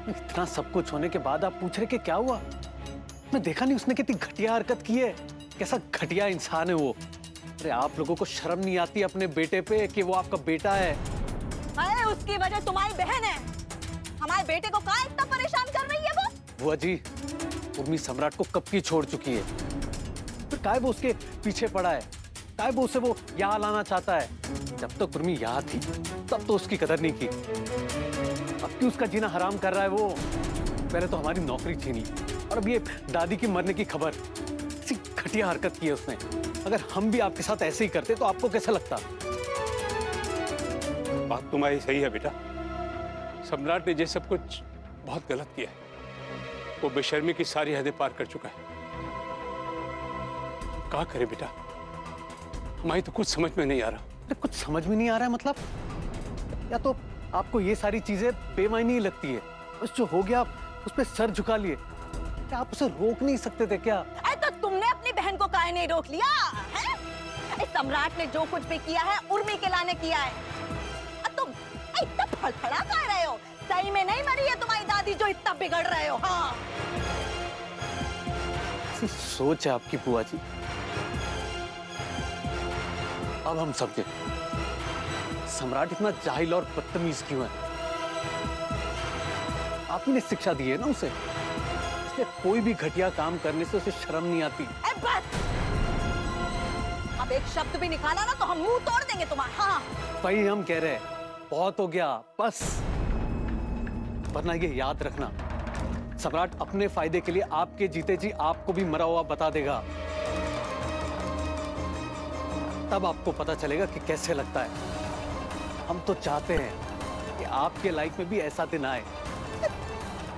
इतना सब कुछ होने के बाद आप पूछ रहे कि क्या हुआ? मैं देखा नहीं उसने कितनी घटिया हरकत की है, कैसा घटिया इंसान है वो। अरे आप लोगों को शर्म नहीं आती अपने बेटे पे कि वो आपका बेटा है? अरे उसकी वजह तुम्हारी बहन है। हमारे बेटे को कहाँ इतना परेशान कर रही है वो? बुआ जी, उर्मी सम्राट को कब की छोड़ चुकी है, फिर काहे वो उसके पीछे पड़ा है, काहे वो उसे वो यहाँ लाना चाहता है। जब तक उर्मी यहाँ थी तब तो उसकी कदर नहीं की, अब क्यों उसका जीना हराम कर रहा है वो? पहले तो हमारी नौकरी छीन ली और अब ये दादी की मरने की खबर। ऐसी घटिया हरकत की है उसने। अगर हम भी आपके साथ ऐसे ही करते तो आपको कैसा लगता? बात तुम्हारी सही है बेटा, सम्राट ने ये सब कुछ बहुत गलत किया है। वो बेशर्मी की सारी हदें पार कर चुका है। क्या करे बेटा, हमारी तो कुछ समझ में नहीं आ रहा। कुछ समझ में नहीं आ रहा है मतलब? या तो आपको ये सारी चीजें बेमायनी ही लगती है, बस जो हो गया आप उस पर सर झुका लिए। क्या आप उसे रोक नहीं सकते थे क्या? तो तुमने अपनी बहन को काहे नहीं रोक लिया है? सम्राट ने जो कुछ भी किया है उर्मी के लाने किया है। तुम इतना फड़फड़ा कर रहे हो, सही में नहीं मरी है तुम्हारी दादी जो इतना बिगड़ रहे हो? हाँ, सोच है आपकी बुआ जी। अब हम समझे सम्राट इतना जाहिल और बदतमीज क्यों है। आप ही ने शिक्षा दी है ना उसे, इसलिए कोई भी घटिया काम करने से उसे शर्म नहीं आती। बस अब एक शब्द भी निकाला ना तो हम मुंह तोड़ देंगे तुम्हारा। हाँ, वही हम कह रहे हैं, बहुत हो गया बस। वरना ये याद रखना, सम्राट अपने फायदे के लिए आपके जीते जी आपको भी मरा हुआ बता देगा। तब आपको पता चलेगा कि कैसे लगता है। हम तो चाहते हैं कि आपके लाइफ में भी ऐसा दिन आए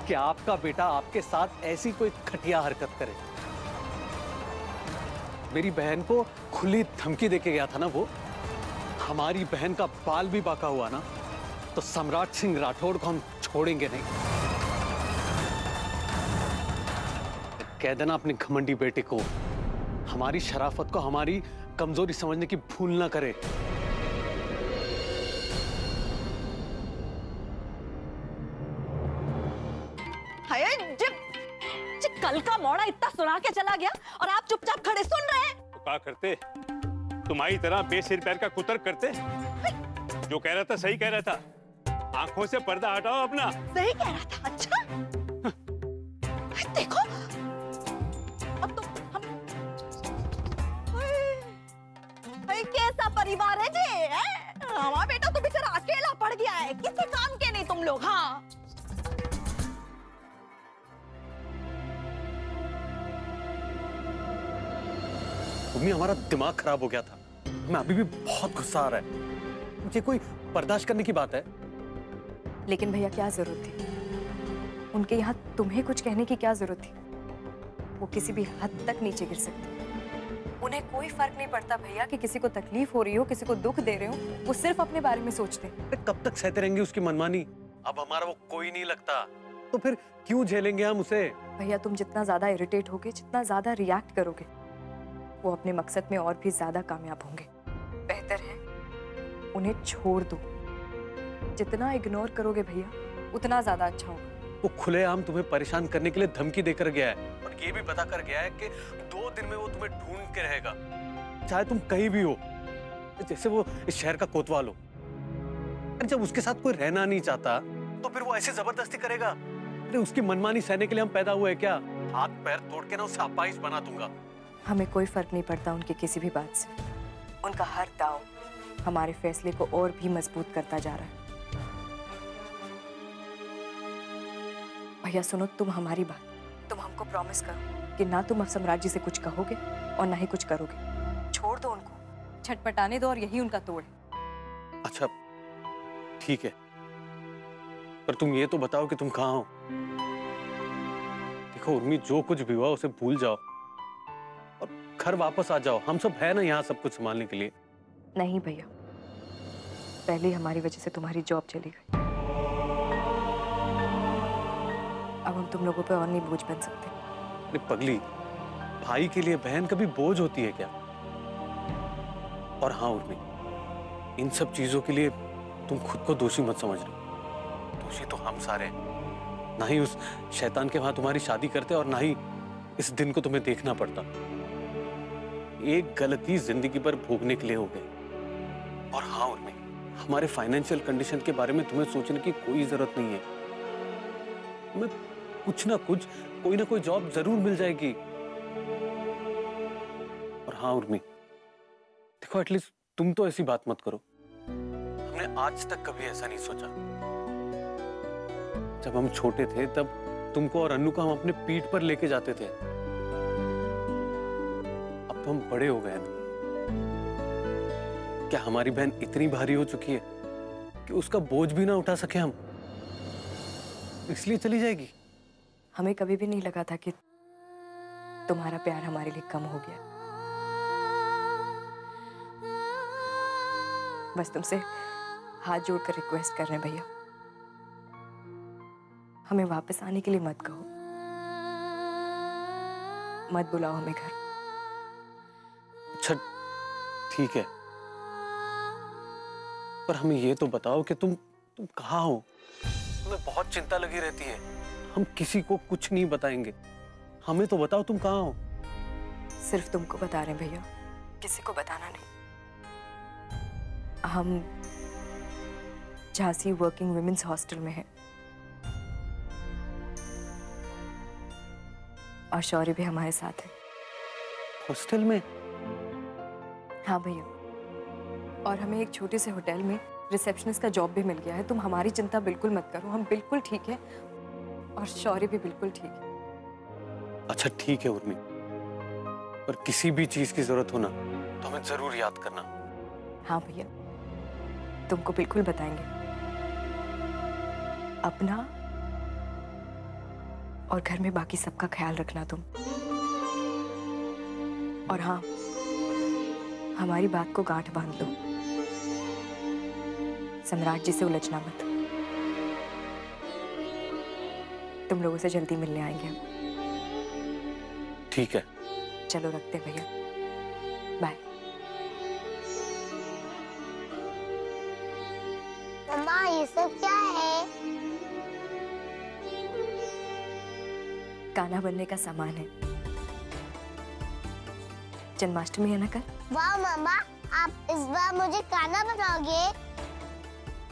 कि आपका बेटा आपके साथ ऐसी कोई घटिया हरकत करे। मेरी बहन को खुली धमकी देके गया था ना वो। हमारी बहन का बाल भी बाका हुआ ना तो सम्राट सिंह राठौड़ को हम छोड़ेंगे नहीं। कह देना अपने घमंडी बेटे को हमारी शराफत को हमारी कमजोरी समझने की भूल ना करे। जब कल का मोड़ा इतना सुना के चला गया और आप चुपचाप खड़े सुन रहे हैं। तो क्या करते, तुम्हारी तरह बेसिर पैर का कुतर्क करते? जो कह रहा था सही कह रहा था, आंखों से पर्दा हटाओ अपना। सही कह रहा था? अच्छा देखो अब तो हम कैसा परिवार है जी है? हमारा बेटा तो बेचारा अकेला पड़ गया है, किसी काम के नहीं तुम लोग। हाँ, मम्मी हमारा दिमाग खराब हो गया था, मैं अभी भी बहुत गुस्सा आ रहा है। मुझे कोई बर्दाश्त करने की बात है? लेकिन भैया क्या जरूरत थी उनके यहाँ तुम्हें कुछ कहने की? क्या जरूरत थी? वो किसी भी हद तक नीचे गिर सकते। उन्हें कोई फर्क नहीं पड़ता भैया कि किसी को तकलीफ हो रही हो, किसी को दुख दे रहे हो, वो सिर्फ अपने बारे में सोचते। कब तक सहते रहेंगे उसकी मनमानी? अब हमारा वो कोई नहीं लगता तो फिर क्यों झेलेंगे हम उसे? भैया तुम जितना ज्यादा इरिटेट होगे, जितना ज्यादा रिएक्ट करोगे, वो अपने मकसद में और भी ज्यादा कामयाब होंगे। बेहतर है उन्हें छोड़ दो। जितना इग्नोर करोगे भैया उतना ज्यादा अच्छा होगा। वो खुलेआम तुम्हें परेशान करने के लिए धमकी देकर गया है और ये भी बता कर गया है कि 2 दिन में वो तुम्हें ढूंढ के रहेगा, चाहे तुम कहीं भी हो, जैसे वो इस शहर का कोतवाल हो। जब उसके साथ कोई रहना नहीं चाहता तो फिर वो ऐसे जबरदस्ती करेगा? अरे उसकी मनमानी सहने के लिए हम पैदा हुए क्या? हाथ पैर तोड़ के ना उसे अपाहिज बना दूंगा। हमें कोई फर्क नहीं पड़ता उनकी किसी भी बात से। उनका हर दांव हमारे फैसले को और भी मजबूत करता जा रहा है। भैया सुनो, तुम हमारी बात, तुम हमको प्रॉमिस करो कि ना तुम अब सम्राट जी से कुछ कहोगे और ना ही कुछ करोगे। छोड़ दो उनको, छटपटाने दो और यही उनका तोड़ है। अच्छा ठीक है, पर तुम ये तो बताओ कि तुम कहाँ हो? देखो उर्मी, जो कुछ भी हुआ उसे भूल जाओ और घर वापस आ जाओ। हम सब है ना यहाँ सब कुछ संभालने के लिए। नहीं भैया, पहले हमारी वजह से तुम्हारी जॉब चली गई। अब हम तुम लोगों पे और नहीं बोझ बन सकते। अरे पगली, भाई के लिए बहन कभी बोझ होती है क्या? और हाँ उर्मी, इन सब चीजों के लिए तुम खुद को दोषी मत समझना। दोषी तो हम सारे हैं। ना ही उस शैतान के वहां तुम्हारी शादी करते और ना ही इस दिन को तुम्हें देखना पड़ता। एक गलती जिंदगी भर भोगने के लिए हो गई। और हाँ उर्मी, हमारे फाइनेंशियल कंडीशन के बारे में तुम्हें सोचने की कोई जरूरत नहीं है। मैं कुछ ना कुछ, कोई ना कोई जॉब जरूर मिल जाएगी। और हाँ उर्मी, देखो एटलीस्ट तुम तो ऐसी बात मत करो। हमने आज तक कभी ऐसा नहीं सोचा। जब हम छोटे थे तब तुमको और अन्नू को हम अपने पीठ पर लेके जाते थे। अब तो हम बड़े हो गए ना। क्या हमारी बहन इतनी भारी हो चुकी है कि उसका बोझ भी ना उठा सके हम, इसलिए चली जाएगी? हमें कभी भी नहीं लगा था कि तुम्हारा प्यार हमारे लिए कम हो गया। बस तुमसे हाथ जोड़कर रिक्वेस्ट कर रहे हैं भैया, हमें वापस आने के लिए मत कहो, मत बुलाओ हमें घर। अच्छा ठीक है, पर हमें ये तो बताओ कि तुम कहाँ हो? हमें बहुत चिंता लगी रहती है। हम किसी को कुछ नहीं बताएंगे। हमें तो बताओ तुम कहाँ हो? सिर्फ तुमको बता रहे हैं भैया, किसी को बताना नहीं। हम झांसी वर्किंग वुमेन्स हॉस्टल में हैं और शौर्य भी हमारे साथ है। हॉस्टल में? हाँ भैया, और हमें एक छोटे से होटल में रिसेप्शनिस्ट का जॉब भी मिल गया है। तुम हमारी चिंता बिल्कुल मत करो, हम बिल्कुल ठीक है और शौर्य भी बिल्कुल ठीक है। अच्छा ठीक है उर्मी, पर किसी भी चीज की जरूरत हो ना तो हमें जरूर याद करना। हाँ भैया, तुमको बिल्कुल बताएंगे। अपना और घर में बाकी सबका ख्याल रखना तुम। और हाँ, हमारी बात को गांठ बांध लो, सम्राट जी से उलझना मत। तुम लोगों से जल्दी मिलने आएंगे हम। ठीक है, चलो रखते हैं भैया, बाय। मम्मा ये सब क्या है? गाना बनने का सामान है। जन्माष्टमी है ना कल? वाह मम्मा, आप इस बार मुझे खाना बनाओगे?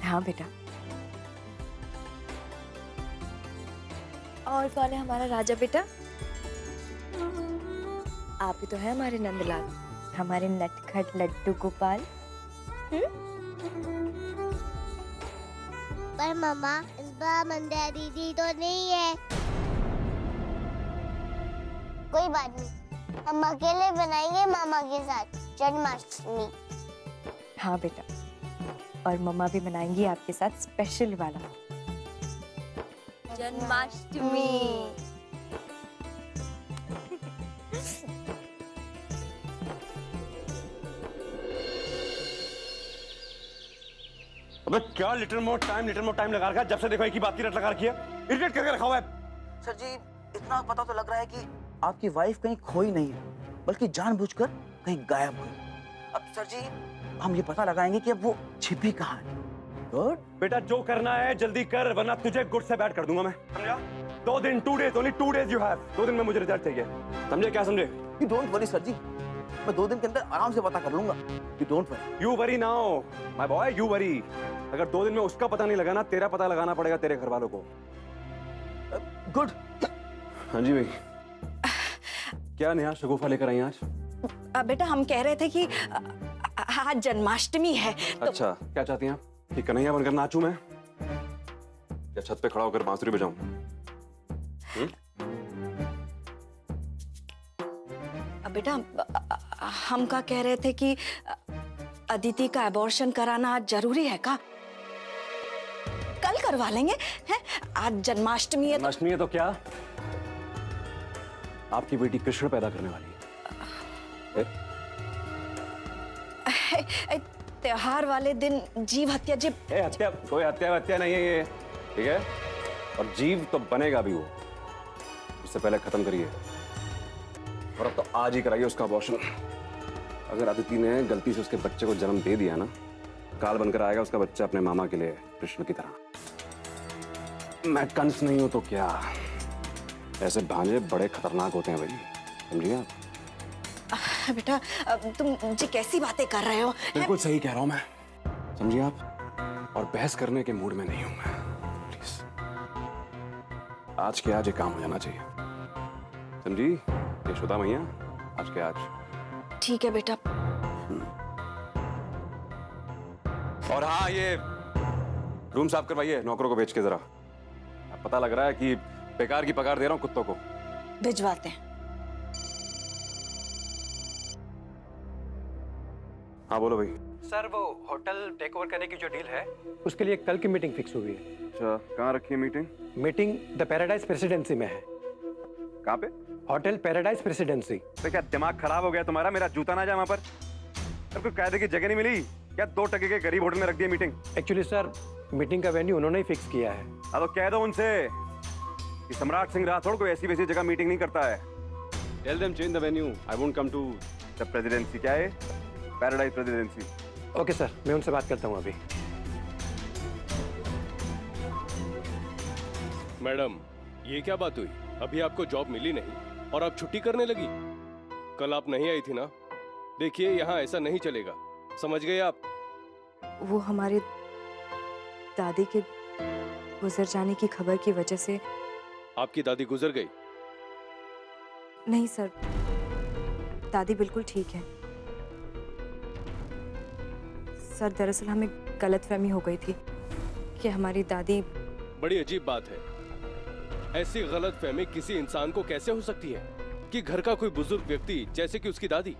हाँ बेटा। और कौन है हमारा राजा बेटा? आप ही तो है हमारे नंदलाल, हमारे नटखट लड्डू गोपाल। पर मम्मा इस बार मंदिरा दीदी तो नहीं है। कोई बात नहीं, हम अकेले बनाएंगे मामा के साथ जन्माष्टमी। हाँ बेटा, और मम्मा भी बनाएंगी आपके साथ स्पेशल वाला जन्माष्टमी। अबे क्या लिटिल मोर टाइम लगा रखा है? जब से देखो एक ही बात की रट लगा रखी है। इरिटेट करके रखा हुआ है। सर जी, इतना पता तो लग रहा है कि आपकी वाइफ कहीं खोई नहीं है, बल्कि जानबूझकर कहीं गायब हुई। अब सर जी, हम ये पता लगाएंगे कि अब वो छिपी कहाँ है। गुड बेटा, जो करना है जल्दी कर, वरना तुझे गुड से बैट कर दूंगा मैं, समझा? 2 दिन, 2 days, only 2 days you have। 2 दिन में मुझे रिजल्ट चाहिए, समझे? क्या समझे? यू डोंट वरी सर जी, मैं 2 दिन के अंदर आराम से पता कर लूंगा। You don't worry. You worry now, my boy, you worry। अगर 2 दिन में उसका पता नहीं लगा ना, तेरा पता लगाना पड़ेगा तेरे घर वालों को। गुड। हाँ जी भाई। क्या नेहा शगुफा लेकर आई आज? बेटा हम कह रहे थे कि आज जन्माष्टमी है तो... अच्छा, क्या चाहती हैं आप? कि कन्हैया बनकर नाचूं मैं, या छत पे खड़ा होकर बांसुरी बजाऊं? बेटा हम का कह रहे थे कि अदिति का अबॉर्शन कराना आज जरूरी है का? कल करवा लेंगे हैं? आज जन्माष्टमी है। जन्माष्टमी है तो क्या? आपकी बेटी कृष्ण पैदा करने वाली है। त्योहार वाले दिन जीव हत्या हत्या, कोई हत्या नहीं है ये, ठीक है? और जीव तो बनेगा भी वो, उससे पहले खत्म करिए। और अब तो आज ही कराइए उसका अबॉर्शन। अगर अदिति ने गलती से उसके बच्चे को जन्म दे दिया ना, काल बनकर आएगा उसका बच्चा अपने मामा के लिए, कृष्ण की तरह। मैं कंस नहीं हूं तो क्या, ऐसे भांजे बड़े खतरनाक होते हैं भाई, समझिए आप। बेटा तुम मुझे कैसी बातें कर रहे हो? बिल्कुल सही कह रहा हूं मैं, समझिए आप। और बहस करने के मूड में नहीं हूं मैं, प्लीज आज के आज ये काम हो जाना चाहिए, समझी यशोदा मैया, आज के आज। ठीक है बेटा। और हाँ, ये रूम साफ करवाइए नौकरों को भेज के जरा। पता लग रहा है कि बेकार की पगार दे रहा हूँ कुत्तों को। भिजवाते हैं। हाँ बोलो भाई। सर वो होटल टेक ओवर करने की जो डील है उसके लिए कल की मीटिंग फिक्स हुई है। अच्छा, कहाँ रखी है meeting? Meeting the paradise presidency में है। कहाँ पे? Hotel paradise presidency. तो क्या दिमाग खराब हो गया तुम्हारा? मेरा जूता ना जाए वहाँ पर? सर कोई कायदे की जगह नहीं मिली क्या? 2 टके के गरीब होटल में रख दिया मीटिंग। एक्चुअली सर मीटिंग का वेन्यू उन्होंने ही फिक्स किया है। हाँ तो कह दो उनसे कि सम्राट सिंह राठौड़ कोई ऐसी वैसी जगह मीटिंग नहीं करता है। Tell them change the venue. I won't come to the presidency. क्या है? Paradise presidency. ओके सर, मैं उनसे बात करता हूँ अभी। मैडम, ये क्या बात हुई? अभी आपको जॉब मिली नहीं और आप छुट्टी करने लगी? कल आप नहीं आई थी ना? देखिए यहाँ ऐसा नहीं चलेगा, समझ गए आप? वो हमारे दादी के गुजर जाने की खबर की वजह से। आपकी दादी गुजर गई? नहीं सर, दादी बिल्कुल ठीक है। सर दरअसल हमें गलतफहमी हो गई थी कि हमारी दादी। बड़ी अजीब बात है, ऐसी गलतफहमी किसी इंसान को कैसे हो सकती है कि घर का कोई बुजुर्ग व्यक्ति जैसे कि उसकी दादी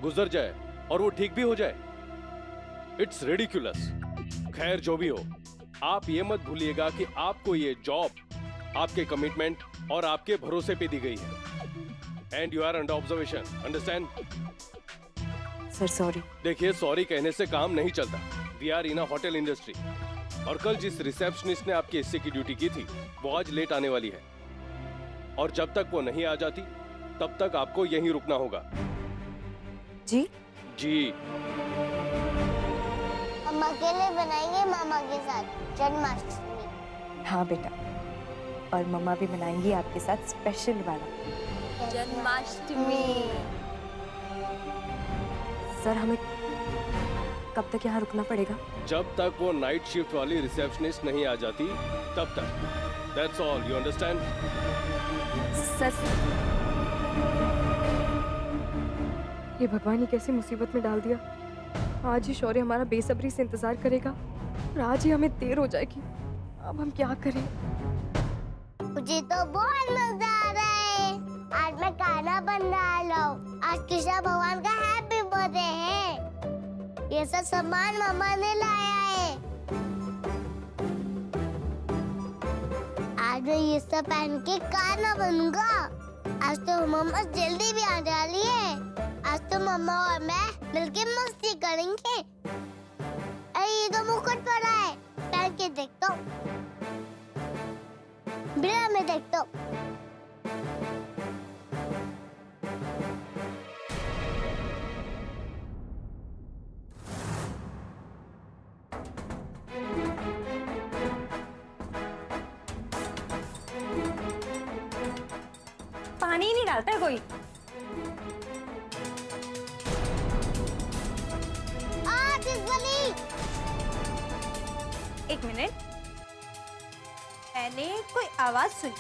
गुजर जाए और वो ठीक भी हो जाए? It's ridiculous. खैर जो भी हो, आप ये मत भूलिएगा कि आपको ये जॉब आपके कमिटमेंट और आपके भरोसे पे दी गई है and you are under observation, understand? Sir sorry. देखिए, सॉरी कहने से काम नहीं चलता। We are in a hotel industry और कल जिस रिसेप्शनिस्ट ने आपके हिस्से की ड्यूटी की थी वो आज लेट आने वाली है और जब तक वो नहीं आ जाती तब तक आपको यहीं रुकना होगा। जी जी। हम अकेले बनाएंगे मामा के साथ जन्माष्टमी। हाँ बेटा, और मम्मा भी बनाएंगी आपके साथ स्पेशल वाला जन्माष्टमी। सर हमें कब तक यहाँ रुकना पड़ेगा? जब तक वो नाइट शिफ्ट वाली रिसेप्शनिस्ट नहीं आ जाती तब तक। That's all, you understand? Sir ये भगवान ही कैसी मुसीबत में डाल दिया। आज ही शौर्य हमारा बेसब्री से इंतजार करेगा और आज ही हमें देर हो जाएगी। अब हम क्या करें? मुझे तो बहुत मजा आ रहा है। आज मैं खाना बना रहा हूँ। आज कृष्ण भगवान का हैप्पी बर्थडे है। ये सब सामान मामा ने लाया है। आज मैं ये सब पहन के खाना बनूंगा। आज तो मम्मा जल्दी भी आने वाली है। आज तो मम्मा और मैं मिलके मस्ती करेंगे। अरे ये तो मुकुट पड़ा है, पहन के देखता हूँ। बिना मैं देखता हूँ। पानी ही नहीं डालता है कोई। एक मिनट, मैंने कोई आवाज सुनी।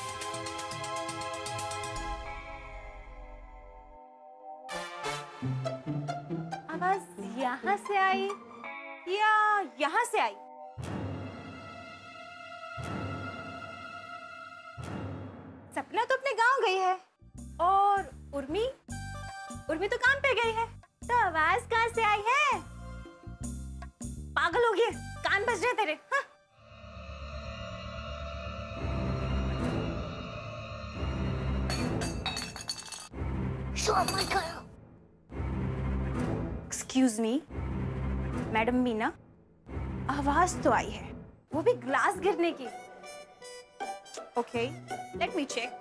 आवाज यहाँ से आई या यहाँ से आई? सपना तो अपने गांव गई है और उर्मी तो काम पे गई है, तो आवाज कहाँ से आई है? पागल हो गए, कान बज रहे तेरे। हाँ? एक्सक्यूज मी मैडम मीना, आवाज तो आई है, वो भी ग्लास गिरने की। Okay, let me check.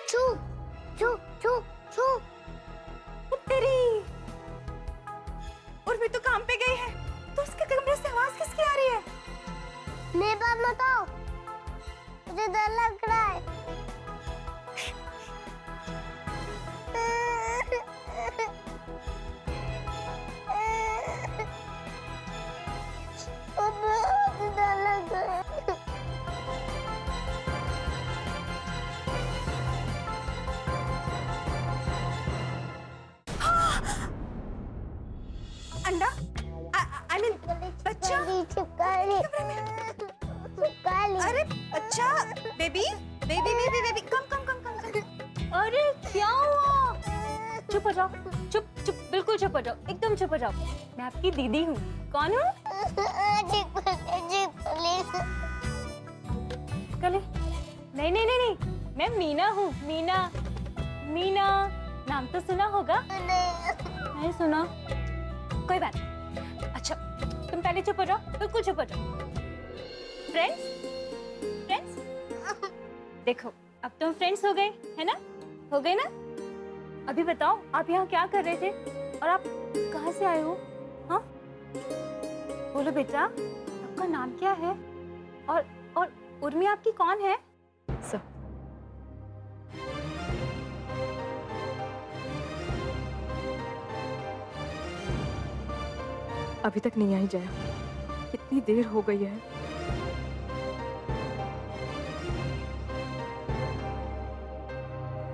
छू छू छू छू। तेरी उर्मी तो काम पे गई है, तो उसके कमरे से आवाज किसकी आ रही है? अच्छा baby baby baby baby come come come come come. अरे क्या हुआ? चुप हो जाओ, चुप चुप, बिल्कुल चुप हो जाओ, एकदम चुप हो जाओ। मैं आपकी दीदी हूँ। कौन हूँ? कले? नहीं नहीं नहीं नहीं, मैं मीना हूँ। मीना। मीना नाम तो सुना होगा? नहीं सुना। कोई बात नहीं। अच्छा तुम पहले चुप हो जाओ, बिल्कुल चुप हो जाओ। फ्रेंड्स, फ्रेंड्स, देखो अब तुम फ्रेंड्स हो गए, है ना? हो गए ना? अभी बताओ आप यहाँ क्या कर रहे थे और आप कहाँ से आए हो? हाँ बोलो बेटा, आपका नाम क्या है? और उर्मी आपकी कौन है? सब अभी तक नहीं आई जया, कितनी देर हो गई है।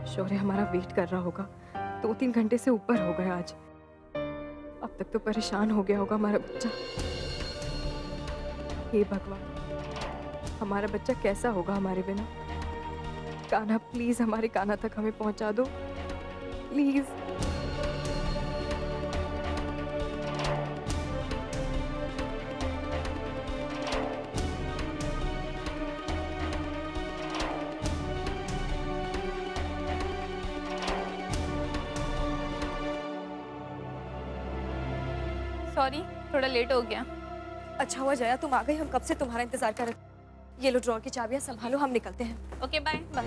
शौर्य हमारा वेट कर रहा होगा, 2-3 घंटे से ऊपर हो गया आज। अब तक तो परेशान हो गया होगा हमारा बच्चा। हे भगवान, हमारा बच्चा कैसा होगा हमारे बिना? कान्हा प्लीज हमारे कान्हा तक हमें पहुंचा दो प्लीज। सॉरी थोड़ा लेट हो गया। अच्छा हुआ जया तुम आ गई, हम कब से तुम्हारा इंतजार कर रहे थे। ये लो ड्रॉर की चाबियां संभालो, हम निकलते हैं। Okay bye bye.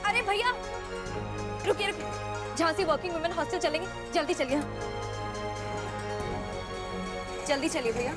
अरे भैया रुकिए रुकिए, झांसी वर्किंग वुमेन हॉस्टल चलेंगे, जल्दी चलिए। जल्दी चलिए भैया।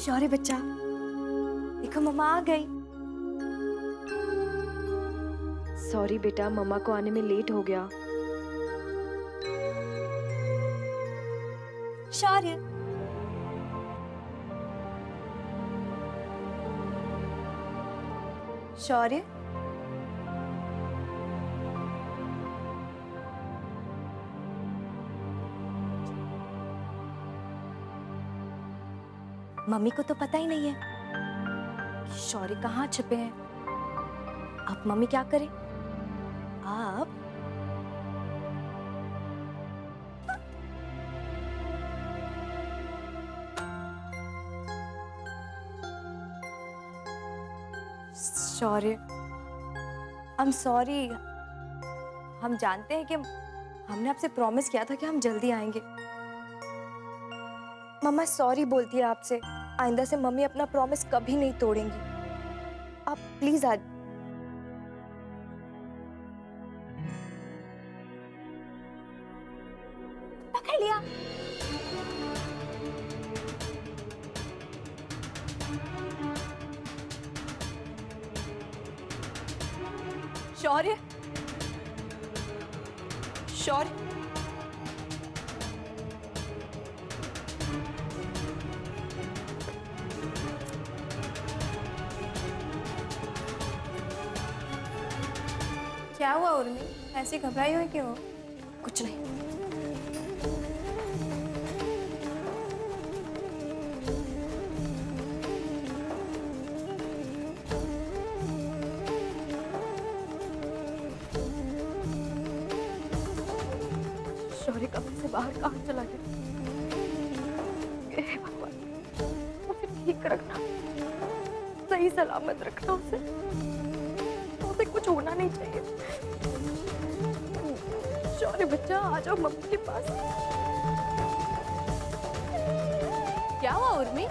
शौर्य बच्चा, देखो मम्मा आ गई। सॉरी बेटा, मम्मा को आने में लेट हो गया। शौर्य शौर्य मम्मी को तो पता ही नहीं है कि शौर्य कहाँ छिपे हैं। अब मम्मी क्या करे? आप शौर्य, आई एम सॉरी। हम जानते हैं कि हमने आपसे प्रॉमिस किया था कि हम जल्दी आएंगे। मम्मा सॉरी बोलती है आपसे, आइंदा से मम्मी अपना प्रॉमिस कभी नहीं तोड़ेंगी। आप प्लीज आज पकड़ लिया। शौर्य शौर्य क्या हुआ उर्मी, ऐसी घबराई हुई क्यों? कुछ नहीं। शौर्य कमरे से बाहर कहाँ चला गया? हे भगवान, उसे ठीक रखना, सही सलामत रखना उसे कुछ होना नहीं चाहिए। शौर्य बच्चा आ जाओ मम्मी के पास। क्या हुआ उर्मी,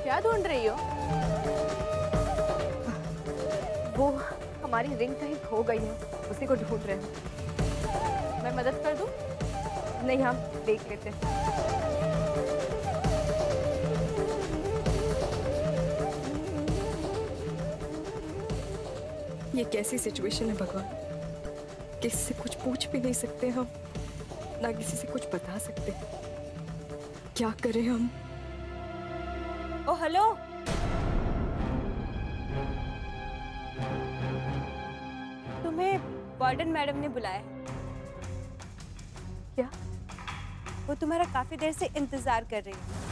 क्या ढूंढ रही हो? वो हमारी रिंग कहीं खो गई है, उसी को ढूंढ रहे हैं। मैं मदद कर दूं? नहीं, हम देख लेते हैं। ये कैसी सिचुएशन है भगवान, किसी से कुछ पूछ भी नहीं सकते हम, ना किसी से कुछ बता सकते। क्या करें हम? ओ हेलो, तुम्हें वार्डन मैडम ने बुलाया है। क्या? वो तुम्हारा काफी देर से इंतजार कर रही है।